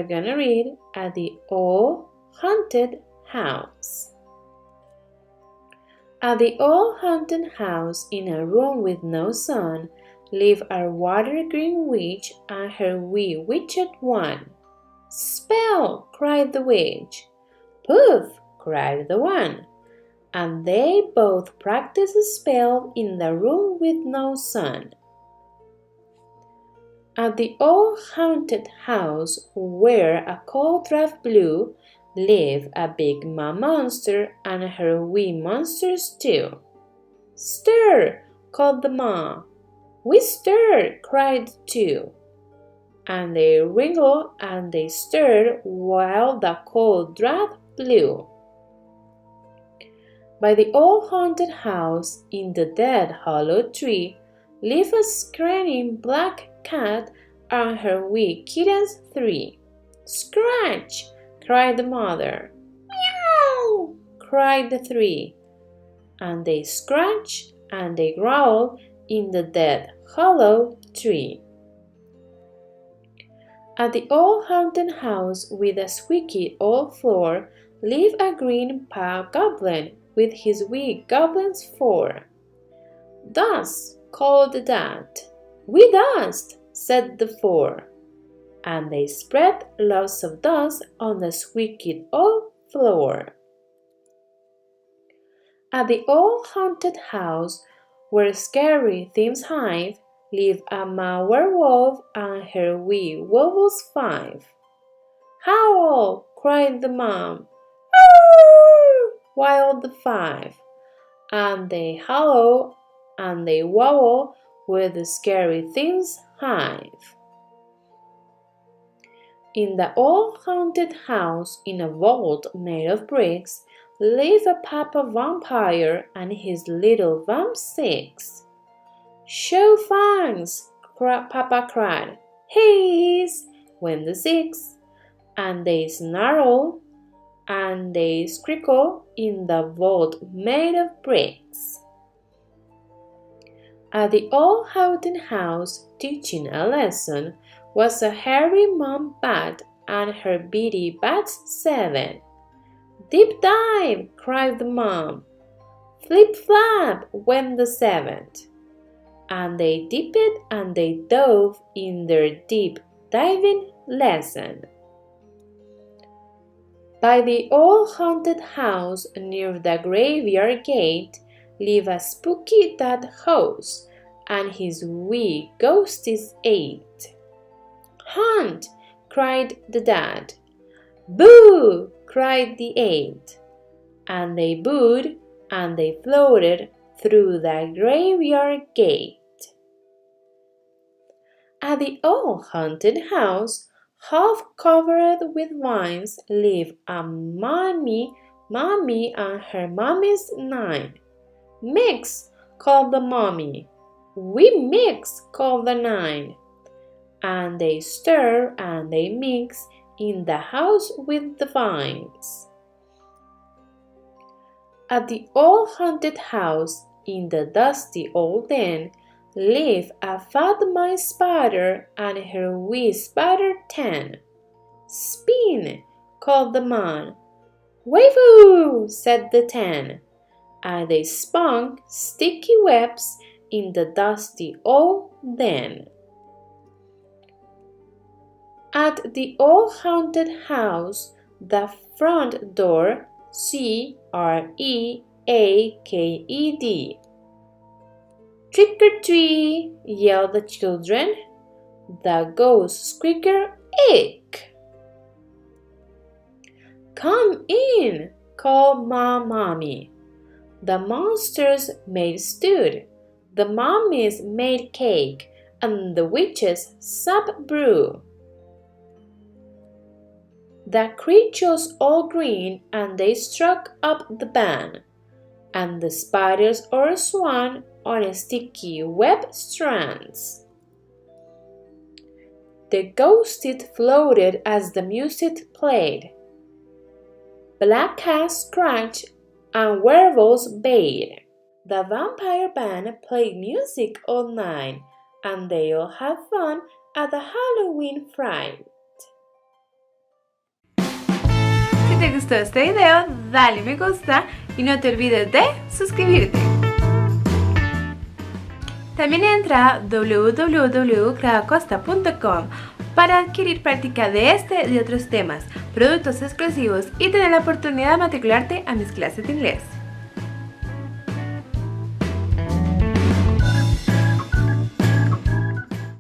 are gonna read At the Old Haunted House. At the old haunted house, in a room with no sun, lived a water-green witch and her wee witched one. "Spell!" cried the witch. "Poof!" cried the one. And they both practiced a spell in the room with no sun. At the old haunted house, where a cold draft blew, lived a big ma monster and her wee monsters too. "Stir!" called the ma. "We stir!" cried the two. And they wriggled and they stirred while the cold draft blew. By the old haunted house, in the dead hollow tree, lived a screaming black cat and her wee kittens three. "Scratch!" cried the mother. "Meow!" cried the three. And they scratched and they growled in the dead hollow tree. At the old haunted house with a squeaky old floor lived a green paw goblin with his wee goblins four. "Dust!" called the dad. "We dust!" said the four. And they spread lots of dust on the squeaky old floor. At the old haunted house, where scary things hide, lived a ma werewolf and her wee werewolves five. "Howl!" cried the mom. "Arr!" wailed the five. And they howl and they wail where the scary things hide. In the old haunted house, in a vault made of bricks, lived a papa vampire and his little vamp six. "Show fangs!" Papa cried. "Hiss!" went the six. And they snarl and they scrickle in the vault made of bricks. At the old haunted house, teaching a lesson, was a hairy mom bat and her bitty bats seven. "Deep dive!" cried the mom. "Flip flap!" went the seventh. And they dipped and they dove in their deep diving lesson. By the old haunted house near the graveyard gate lived a spooky dead house and his wee ghosties eight. "Hunt!" cried the dad. "Boo!" cried the eight. And they booed and they floated through the graveyard gate. At the old haunted house, half covered with vines, lived a mommy and her mommy's nine. "Mix!" called the mommy. "We mix!" called the nine. And they stir and they mix in the house with the vines. At the old haunted house, in the dusty old den, lived a fat mice spider and her wee spider ten. "Spin!" called the man. "Waifu!" said the ten. And they spun sticky webs in the dusty old den. At the old haunted house, the front door, CREAKED. "Trick or treat!" yelled the children. The ghost squeaker ick. "Come in!" called mommy. The monsters made stood, the mummies made cake, and the witches sup brew. The creatures all grinned and they struck up the band, and the spiders all swung on sticky web strands. The ghosties floated as the music played. Black cats scratched and werewolves bayed. The vampire band played music all night, and they all had fun at the Halloween fright. te gustó este video, dale me gusta y no te olvides de suscribirte. También entra a www.claudacosta.com para adquirir práctica de este y de otros temas, productos exclusivos y tener la oportunidad de matricularte a mis clases de inglés.